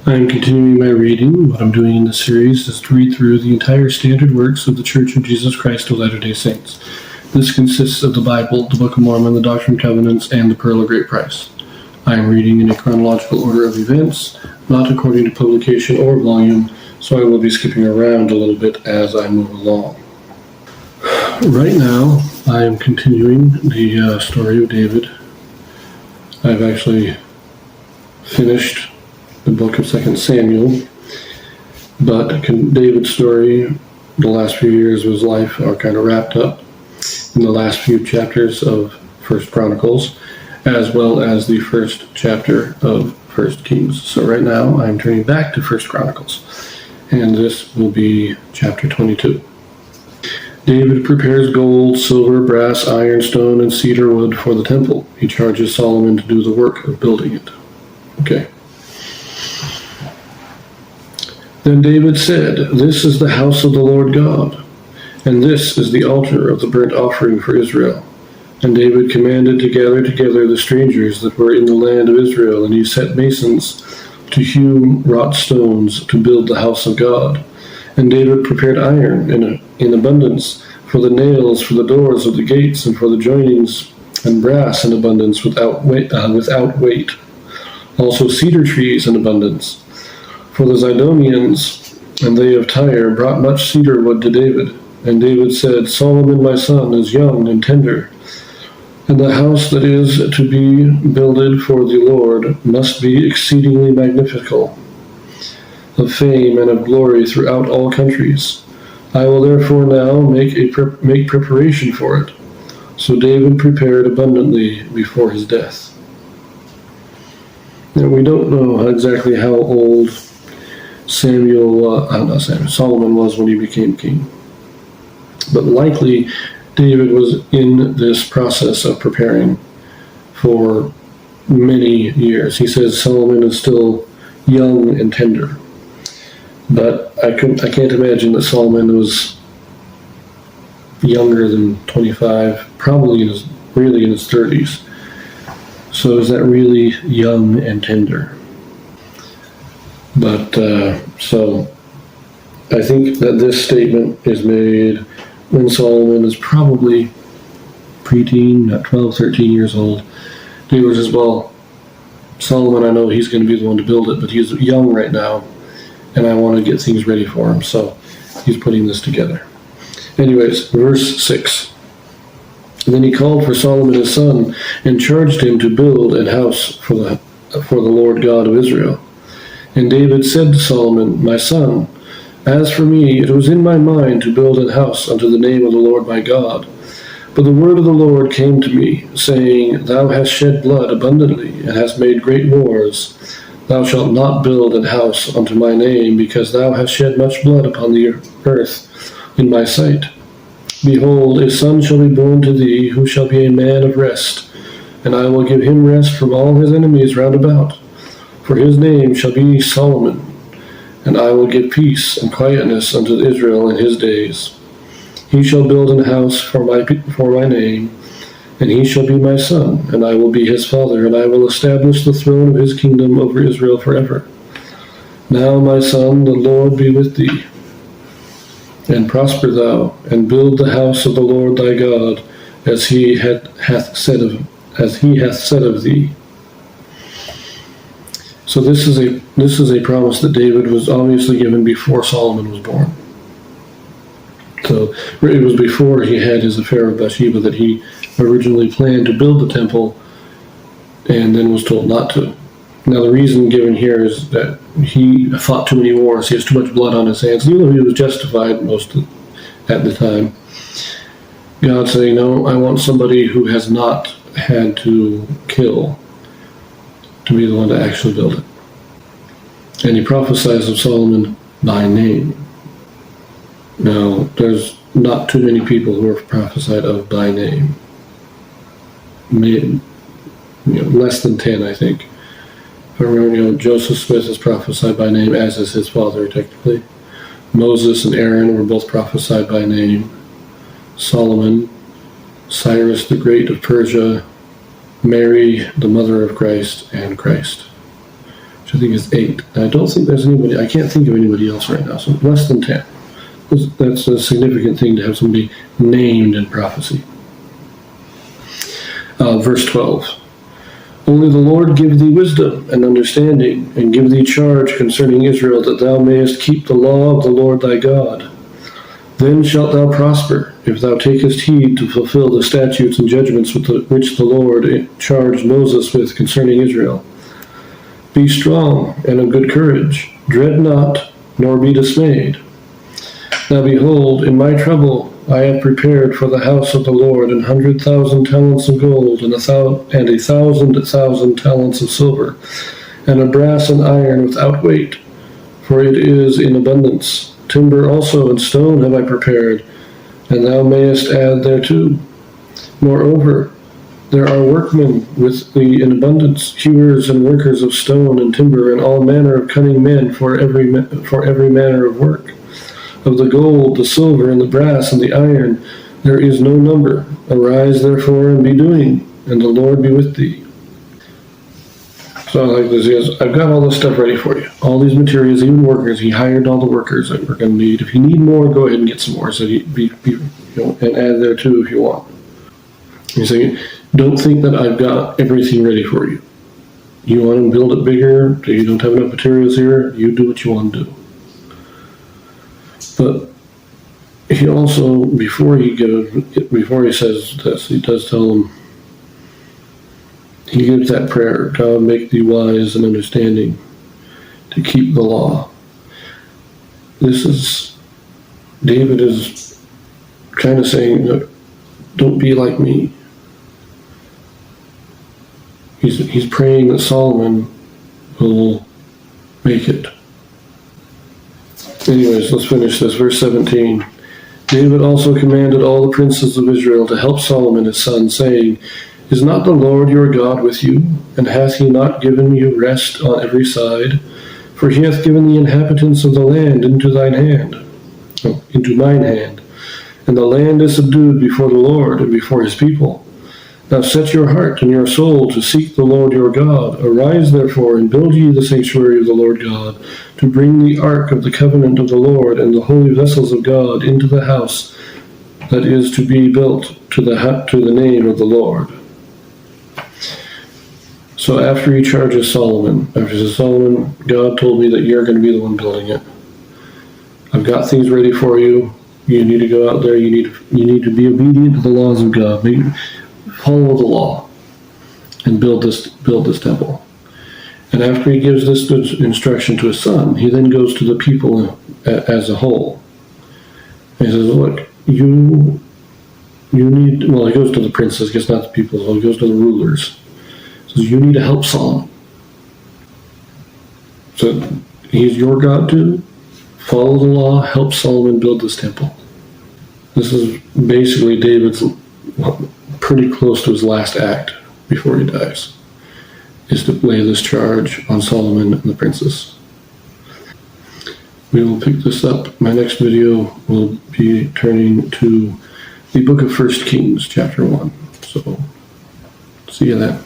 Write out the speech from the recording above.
I am continuing my reading. What I'm doing in this series is to read through the entire standard works of the Church of Jesus Christ of Latter-day Saints. This consists of the Bible, the Book of Mormon, the Doctrine and Covenants, and the Pearl of Great Price. I am reading in a chronological order of events, not according to publication or volume, so I will be skipping around a little bit as I move along. Right now, I am continuing the story of David. I've actually finished the book of 2 Samuel, but David's story, the last few years of his life are kind of wrapped up in the last few chapters of 1 Chronicles, as well as the first chapter of 1 Kings. So right now I'm turning back to 1 Chronicles, and this will be chapter 22. David prepares gold, silver, brass, iron, stone, and cedar wood for the temple. He charges Solomon to do the work of building it. Okay. Then David said, "This is the house of the Lord God, and this is the altar of the burnt offering for Israel." And David commanded to gather together the strangers that were in the land of Israel, and he set masons to hew wrought stones to build the house of God. And David prepared iron in abundance for the nails, for the doors of the gates, and for the joinings, and brass in abundance without weight. Also cedar trees in abundance. For the Zidonians and they of Tyre brought much cedar wood to David. And David said, "Solomon my son is young and tender, and the house that is to be builded for the Lord must be exceedingly magnificent, of fame and of glory throughout all countries. I will therefore now make preparation for it." So David prepared abundantly before his death. Now we don't know exactly how old Solomon was when he became king, but likely David was in this process of preparing for many years. He says Solomon is still young and tender, but I can't imagine that Solomon was younger than 25, probably really in his 30s. So is that really young and tender? But so I think that this statement is made when Solomon is probably preteen, not 12, 13 years old. David says, well, Solomon, I know he's going to be the one to build it, but he's young right now, and I want to get things ready for him. So he's putting this together. Anyways, verse 6. Then he called for Solomon his son and charged him to build an house for the Lord God of Israel. And David said to Solomon, "My son, as for me, it was in my mind to build an house unto the name of the Lord my God. But the word of the Lord came to me, saying, Thou hast shed blood abundantly, and hast made great wars. Thou shalt not build an house unto my name, because thou hast shed much blood upon the earth in my sight. Behold, a son shall be born to thee, who shall be a man of rest, and I will give him rest from all his enemies round about. For his name shall be Solomon, and I will give peace and quietness unto Israel in his days. He shall build an house for my name, and he shall be my son, and I will be his father, and I will establish the throne of his kingdom over Israel forever. Now, my son, the Lord be with thee, and prosper thou, and build the house of the Lord thy God, as he hath said of thee." So this is a promise that David was obviously given before Solomon was born. So it was before he had his affair with Bathsheba that he originally planned to build the temple, and then was told not to. Now the reason given here is that he fought too many wars. He has too much blood on his hands, even though he was justified at the time. God saying, "No, I want somebody who has not had to kill to be the one to actually build it." And he prophesies of Solomon by name. Now, there's not too many people who are prophesied of by name. Less than 10, I think. If I remember, Joseph Smith is prophesied by name, as is his father, technically. Moses and Aaron were both prophesied by name. Solomon, Cyrus the Great of Persia, Mary, the mother of Christ, and Christ. which I think is 8. I don't think there's anybody, I can't think of anybody else right now, so less than 10. That's a significant thing to have somebody named in prophecy. Verse 12. Only the Lord give thee wisdom and understanding, and give thee charge concerning Israel, that thou mayest keep the law of the Lord thy God. Then shalt thou prosper, if thou takest heed to fulfill the statutes and judgments which the Lord charged Moses with concerning Israel. Be strong and of good courage, dread not, nor be dismayed. Now behold, in my trouble I have prepared for the house of the Lord 100,000 talents of gold, and 1,000 talents of silver, and of brass and iron without weight, for it is in abundance. Timber also and stone have I prepared, and thou mayest add thereto. Moreover, there are workmen with thee in abundance, hewers and workers of stone and timber, and all manner of cunning men for every manner of work. Of the gold, the silver, and the brass, and the iron, there is no number. Arise therefore and be doing, and the Lord be with thee. So I like this. He goes, I've got all this stuff ready for you. All these materials, even workers. He hired all the workers that we're going to need. If you need more, go ahead and get some more. So and add there too if you want. He's saying, don't think that I've got everything ready for you. You want to build it bigger? You don't have enough materials here? You do what you want to do. But he also, before he says this, he does tell them, he gives that prayer, God make thee wise and understanding to keep the law. David is kind of saying, look, don't be like me. He's praying that Solomon will make it. Anyways, let's finish this. Verse 17. David also commanded all the princes of Israel to help Solomon his son, saying, Is not the Lord your God with you? And hath he not given you rest on every side? For he hath given the inhabitants of the land into mine hand. And the land is subdued before the Lord and before his people. Now set your heart and your soul to seek the Lord your God. Arise therefore and build ye the sanctuary of the Lord God, to bring the ark of the covenant of the Lord and the holy vessels of God into the house that is to be built to the name of the Lord. So after he charges Solomon, after he says, Solomon, God told me that you're going to be the one building it. I've got things ready for you. You need to go out there. You need to be obedient to the laws of God. Follow the law and build this temple. And after he gives this instruction to his son, he then goes to the people as a whole. And he says, look, you need, well, he goes to the princes, I guess not the people, he goes to the rulers. He says, you need to help Solomon. So he's your God too. Follow the law, help Solomon build this temple. This is basically David's pretty close to his last act before he dies, is to lay this charge on Solomon and the princes. We will pick this up. My next video will be turning to the book of 1 Kings, chapter 1. So, see you then.